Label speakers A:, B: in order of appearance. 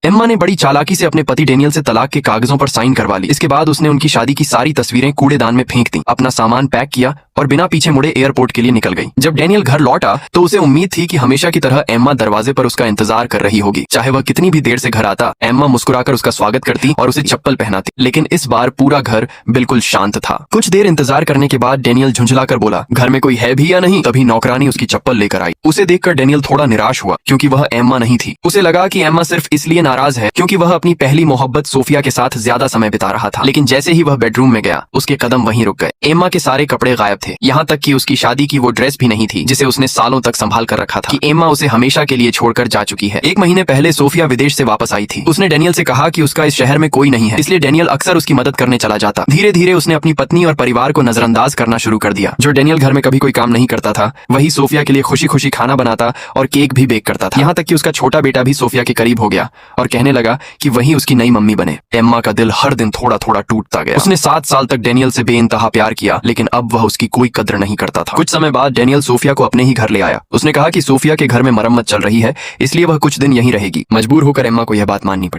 A: Emma ने बड़ी चालाकी से अपने पति डेनियल से तलाक के कागजों पर साइन करवा ली। इसके बाद उसने उनकी शादी की सारी तस्वीरें कूड़ेदान में फेंक दी, अपना सामान पैक किया और बिना पीछे मुड़े एयरपोर्ट के लिए निकल गई। जब डेनियल घर लौटा तो उसे उम्मीद थी कि हमेशा की तरह एम्मा दरवाजे पर उसका इंतजार कर रही होगी। चाहे वह कितनी भी देर से घर आता, एम्मा मुस्कुराकर उसका स्वागत करती और उसे चप्पल पहनाती। लेकिन इस बार पूरा घर बिल्कुल शांत था। कुछ देर इंतजार करने के बाद डेनियल झुंझलाकर बोला, घर में कोई है भी या नहीं? तभी नौकरानी उसकी चप्पल लेकर आई। उसे देखकर डेनियल थोड़ा निराश हुआ क्योंकि वह एम्मा नहीं थी। उसे लगा कि एम्मा सिर्फ इसलिए नाराज है क्योंकि वह अपनी पहली मोहब्बत सोफिया के साथ ज्यादा समय बिता रहा था। लेकिन जैसे ही वह बेडरूम में गया, उसके कदम वहीं रुक गए। एम्मा के सारे कपड़े गायब थे, यहाँ तक कि उसकी शादी की वो ड्रेस भी नहीं थी जिसे उसने सालों तक संभाल कर रखा था। कि एम्मा उसे हमेशा के लिए छोड़कर जा चुकी है। 1 महीने पहले सोफिया विदेश से वापस आई थी। उसने डेनियल से कहा कि उसका इस शहर में कोई नहीं है, इसलिए डेनियल अक्सर उसकी मदद करने चला जाता। धीरे धीरे उसने अपनी पत्नी और परिवार को नजरअंदाज करना शुरू कर दिया। जो डेनियल घर में कभी कोई काम नहीं करता था, वही सोफिया के लिए खुशी खुशी खाना बनाता और केक भी बेक करता था। यहाँ तक कि उसका छोटा बेटा भी सोफिया के करीब हो गया और कहने लगा कि वही उसकी नई मम्मी बने। एम्मा का दिल हर दिन थोड़ा थोड़ा टूटता गया। उसने 7 साल तक डेनियल से बेइंतहा प्यार किया, लेकिन अब वह उसकी कोई कद्र नहीं करता था। कुछ समय बाद डेनियल सोफिया को अपने ही घर ले आया। उसने कहा कि सोफिया के घर में मरम्मत चल रही है, इसलिए वह कुछ दिन यहीं रहेगी। मजबूर होकर एम्मा को यह बात माननी पड़ी।